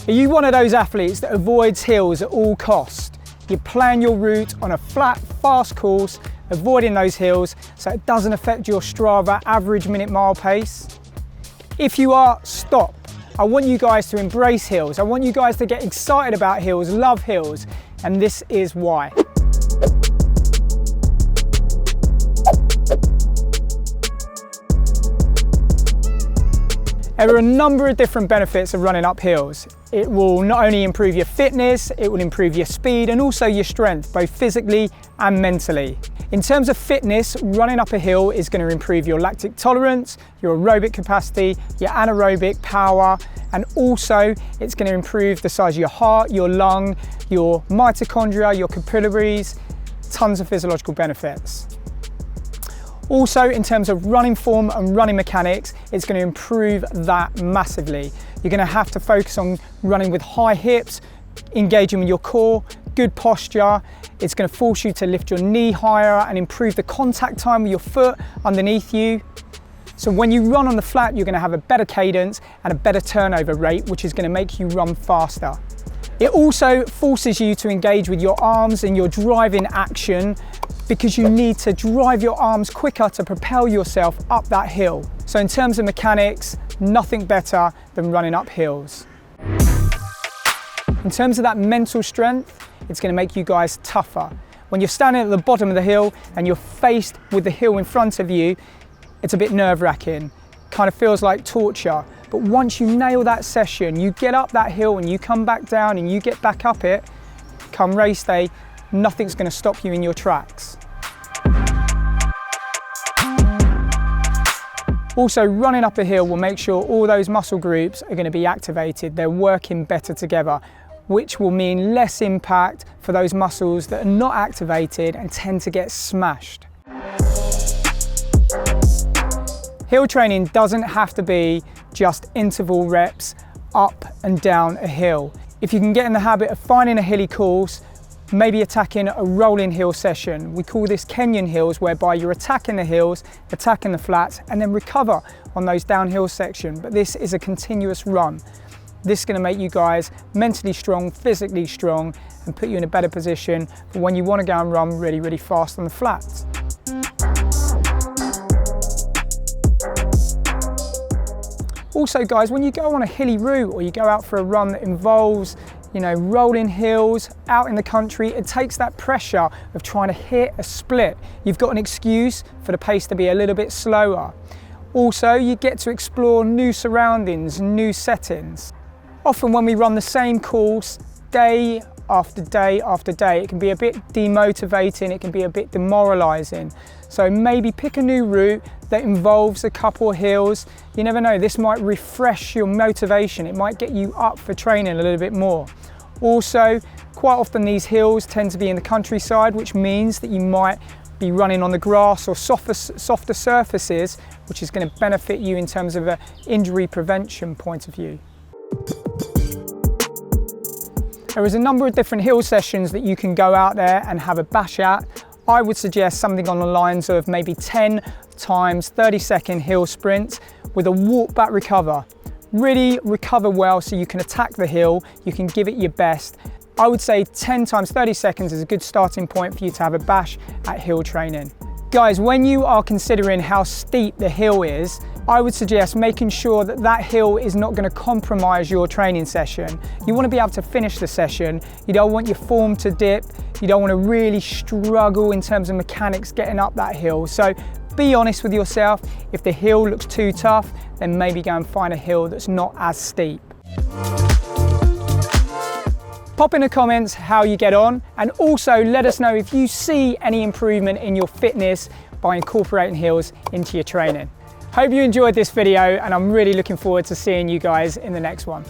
Are you one of those athletes that avoids hills at all costs? You plan your route on a flat, fast course, avoiding those hills so it doesn't affect your Strava average minute mile pace? If you are, stop. I want you guys to embrace hills. I want you guys to get excited about hills, love hills, and this is why. There are a number of different benefits of running up hills. It will not only improve your fitness, it will improve your speed and also your strength, both physically and mentally. In terms of fitness, running up a hill is going to improve your lactic tolerance, your aerobic capacity, your anaerobic power, and also it's going to improve the size of your heart, your lung, your mitochondria, your capillaries, tons of physiological benefits. Also, in terms of running form and running mechanics, it's going to improve that massively. You're going to have to focus on running with high hips, engaging with your core, good posture. It's going to force you to lift your knee higher and improve the contact time with your foot underneath you. So when you run on the flat, you're going to have a better cadence and a better turnover rate, which is going to make you run faster. It also forces you to engage with your arms in your driving action because you need to drive your arms quicker to propel yourself up that hill. So in terms of mechanics, nothing better than running up hills. In terms of that mental strength, it's going to make you guys tougher. When you're standing at the bottom of the hill and you're faced with the hill in front of you, it's a bit nerve-wracking, kind of feels like torture. But once you nail that session, you get up that hill and you come back down and you get back up it, come race day, nothing's going to stop you in your tracks. Also, running up a hill will make sure all those muscle groups are going to be activated. They're working better together, which will mean less impact for those muscles that are not activated and tend to get smashed. Hill training doesn't have to be just interval reps up and down a hill. If you can get in the habit of finding a hilly course, maybe attacking a rolling hill session. We call this Kenyan hills, whereby you're attacking the hills, attacking the flats, and then recover on those downhill sections. But this is a continuous run. This is going to make you guys mentally strong, physically strong, and put you in a better position for when you want to go and run really, really fast on the flats. Also guys, when you go on a hilly route or you go out for a run that involves, rolling hills out in the country, it takes that pressure of trying to hit a split. You've got an excuse for the pace to be a little bit slower. Also, you get to explore new surroundings, new settings. Often when we run the same course day after day after day, it can be a bit demotivating, it can be a bit demoralizing. So maybe pick a new route that involves a couple of hills. You never know, this might refresh your motivation. It might get you up for training a little bit more. Also, quite often these hills tend to be in the countryside, which means that you might be running on the grass or softer surfaces, which is going to benefit you in terms of an injury prevention point of view. There is a number of different hill sessions that you can go out there and have a bash at. I would suggest something on the lines of maybe 10 times 30-second hill sprints with a walk back recover. Really recover well so you can attack the hill, you can give it your best. I would say 10 times 30 seconds is a good starting point for you to have a bash at hill training. Guys, when you are considering how steep the hill is, I would suggest making sure that that hill is not going to compromise your training session. You want to be able to finish the session. You don't want your form to dip. You don't want to really struggle in terms of mechanics getting up that hill. So be honest with yourself. If the hill looks too tough, then maybe go and find a hill that's not as steep. Pop in the comments how you get on, and also let us know if you see any improvement in your fitness by incorporating hills into your training. Hope you enjoyed this video, and I'm really looking forward to seeing you guys in the next one.